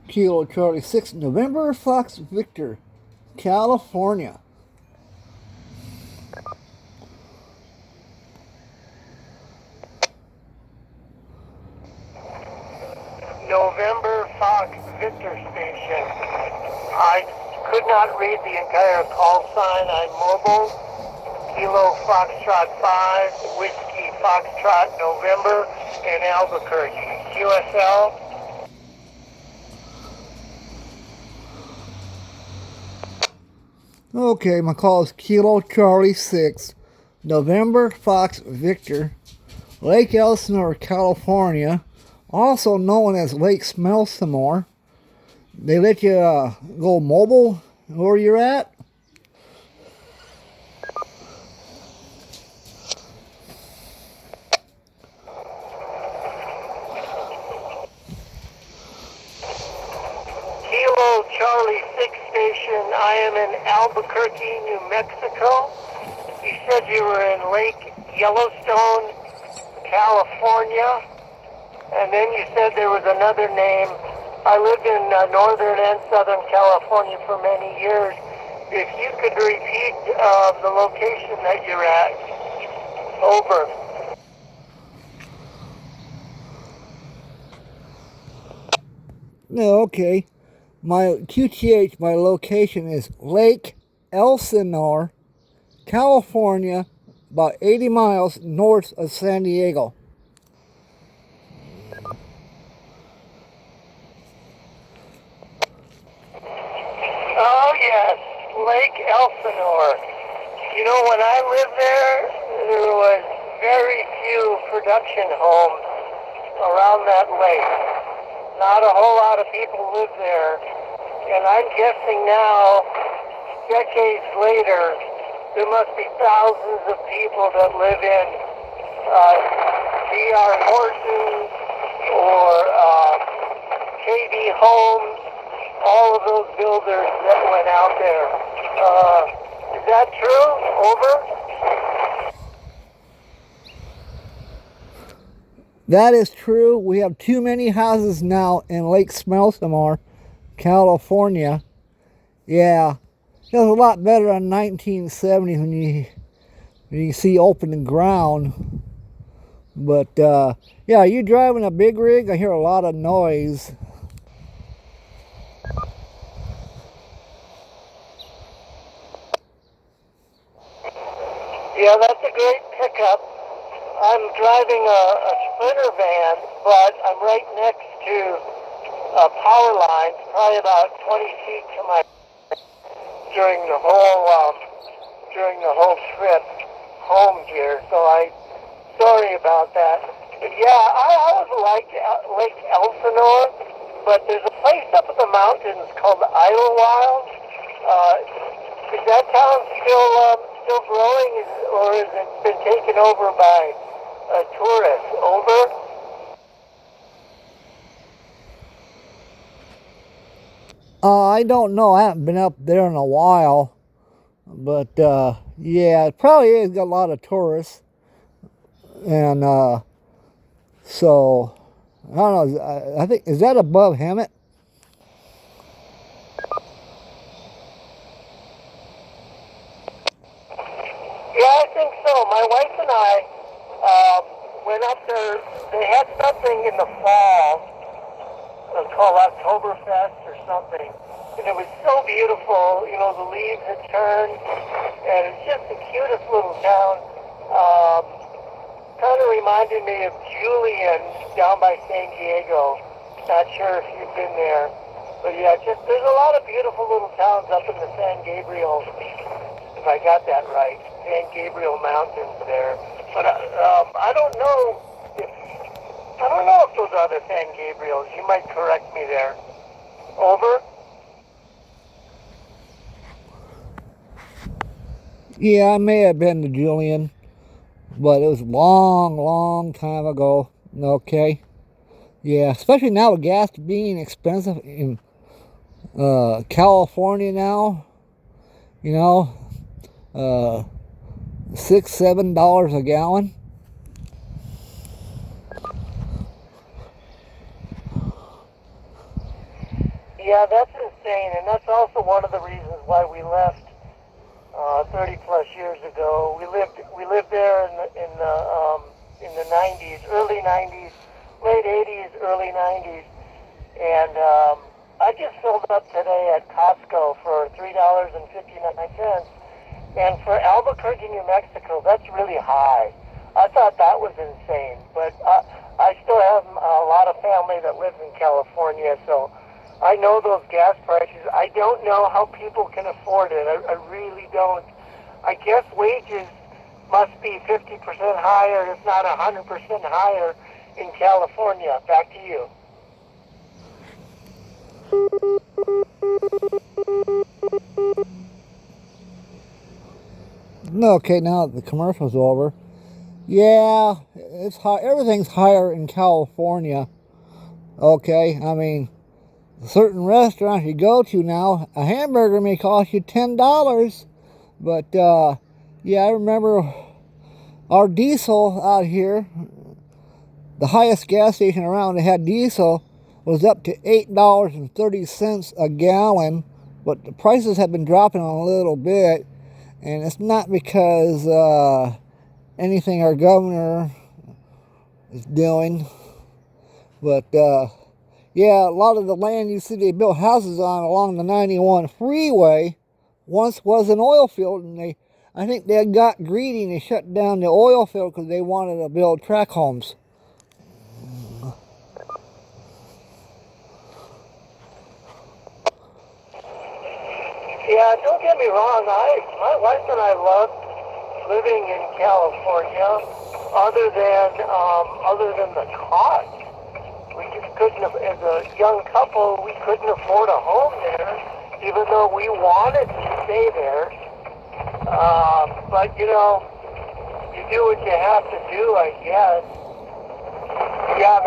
Kilo Charlie 6, November Fox Victor, California. November Fox Victor Station. I could not read the entire call sign. I'm mobile. Kilo Foxtrot 5, Whiskey Foxtrot November in Albuquerque. QSL. Okay, my call is Kilo Charlie 6, November Fox Victor, Lake Elsinore, California, also known as Lake Smelsomore. They let you go mobile where you're at? Kilo Charlie 6 Station. I am in Albuquerque, New Mexico. You said you were in Lake Yellowstone, California. And then you said there was another name. I lived in Northern and Southern California for many years. If you could repeat the location that you're at. Over. No, okay. My QTH, my location is Lake Elsinore, California, about 80 miles north of San Diego. Oh, yes, Lake Elsinore. You know, when I lived there was very few production homes around that lake. Not a whole lot of people live there. And I'm guessing now, decades later, there must be thousands of people that live in D.R. Horton or KB Homes, all of those builders that went out there. Is that true? Over? That is true. We have too many houses now in Lake Smelsomore, California. Yeah, it was a lot better in 1970 when you see open ground. But yeah, you driving a big rig? I hear a lot of noise. Yeah, that's a great pickup. I'm driving a Sprinter van, but I'm right next to power lines, probably about 20 feet to my during the whole trip home here. So sorry about that. But yeah, I always liked Lake Elsinore, but there's a place up in the mountains called Idlewild. Is that town still growing, or has it been taken over by tourists? Over? I don't know. I haven't been up there in a while. But yeah, it probably is got a lot of tourists. And so, I don't know. I think, is that above Hemet? Yeah, I think so. My wife and I went up there. They had something in the fall called Oktoberfest or something. And it was so beautiful. You know, the leaves had turned. And it's just the cutest little town. Kind of reminded me of Julian down by San Diego. Not sure if you've been there. But yeah, there's a lot of beautiful little towns up in the San Gabriel, if I got that right, San Gabriel Mountains there. But I don't know if those are the San Gabriels. You might correct me there. Over? Yeah, I may have been to Julian, but it was long, long time ago. Okay. Yeah, especially now with gas being expensive in California now. You know, $6-7 a gallon. Yeah, that's insane, and that's also one of the reasons why we left 30 plus years ago. We lived there in the 90s, early 90s, late 80s, early 90s, and I just filled up today at Costco for $3.59, and for Albuquerque, New Mexico, that's really high. I thought that was insane, but I still have a lot of family that lives in California, so I know those gas prices. I don't know how people can afford it. I really don't. I guess wages must be 50% higher, if not 100% higher in California. Back to you. Okay, now that the commercial's over. Yeah, it's high. Everything's higher in California. Okay, I mean, certain restaurants you go to now, a hamburger may cost you $10. But yeah, I remember our diesel out here, the highest gas station around that had diesel, was up to $8.30 a gallon. But the prices have been dropping a little bit, and it's not because anything our governor is doing, but yeah, a lot of the land you see they built houses on along the 91 freeway once was an oil field, and I think they got greedy and they shut down the oil field because they wanted to build tract homes. Yeah, don't get me wrong. My wife and I loved living in California. Other than the cost, we just couldn't. As a young couple, we couldn't afford a home there, even though we wanted to stay there. But you know, you do what you have to do, I guess. Yeah,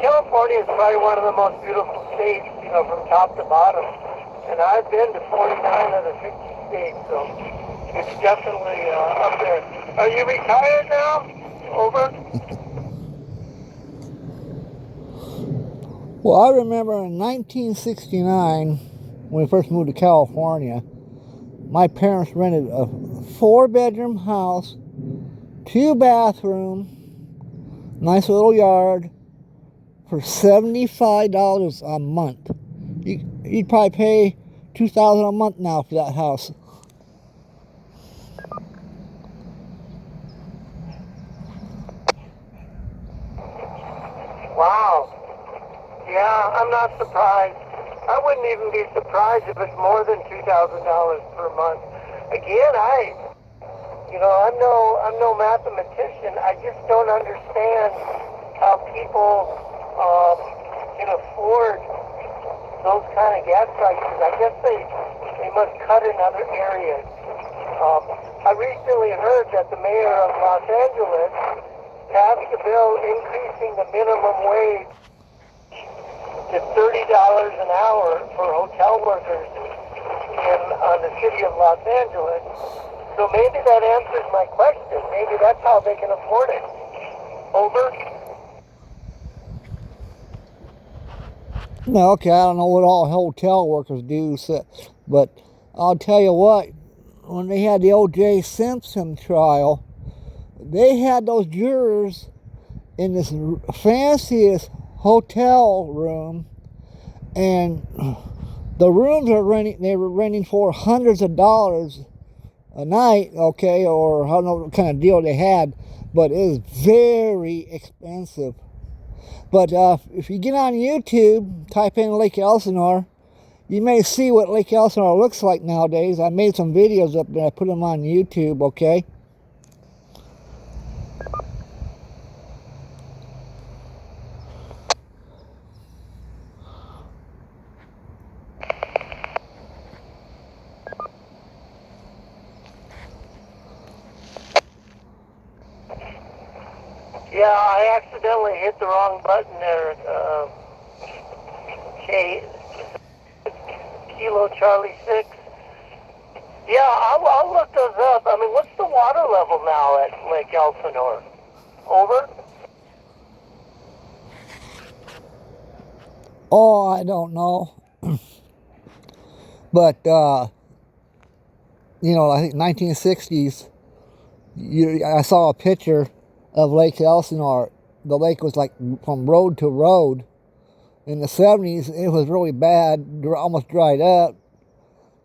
California is probably one of the most beautiful states, you know, from top to bottom. And I've been to 49 of the 50 states, so it's definitely up there. Are you retired now? Over? Well, I remember in 1969, when we first moved to California, my parents rented a 4-bedroom house, 2-bathroom, nice little yard, for $75 a month. You'd probably pay $2,000 a month now for that house. Wow. Yeah, I'm not surprised. I wouldn't even be surprised if it's more than $2,000 per month. Again, I'm no mathematician. I just don't understand how people can afford those kind of gas prices. I guess they must cut in other areas. I recently heard that the mayor of Los Angeles passed a bill increasing the minimum wage to $30 an hour for hotel workers in the city of Los Angeles. So maybe that answers my question. Maybe that's how they can afford it. Over? No, okay, I don't know what all hotel workers do, but I'll tell you what, when they had the O.J. Simpson trial, they had those jurors in this fanciest hotel room, and the rooms they were renting for hundreds of dollars a night, okay, or I don't know what kind of deal they had, but it was very expensive. But if you get on YouTube, type in Lake Elsinore, you may see what Lake Elsinore looks like nowadays. I made some videos up there, I put them on YouTube, okay? Yeah, I accidentally hit the wrong button there. Kilo Charlie 6. Yeah, I'll look those up. I mean, what's the water level now at Lake Elsinore? Over? Oh, I don't know. But, you know, I think 1960s, I saw a picture of Lake Elsinore. The lake was like from road to road. In the 70s, it was really bad, almost dried up.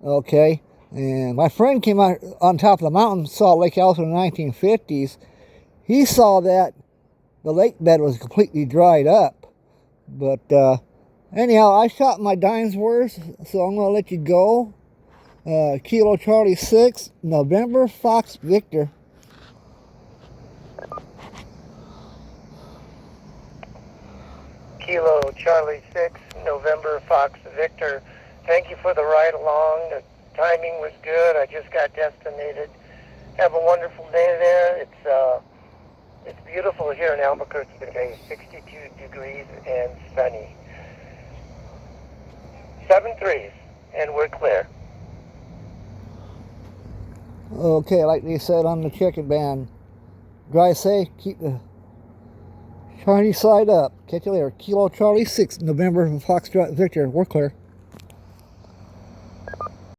Okay, and my friend came out on top of the mountain, saw Lake Elsinore in the 1950s. He saw that the lake bed was completely dried up. But anyhow, I shot my dime's worth, so I'm going to let you go. Kilo Charlie 6, November Fox Victor. Kilo Charlie 6, November Fox Victor. Thank you for the ride along. The timing was good. I just got destinated. Have a wonderful day there. It's beautiful here in Albuquerque today, 62 degrees and sunny. 7-3s, and we're clear. Okay, like they said on the chicken band, drive safe, keep the shiny side up. Catch you later. Kilo Charlie 6, November Fox Victor. We're clear.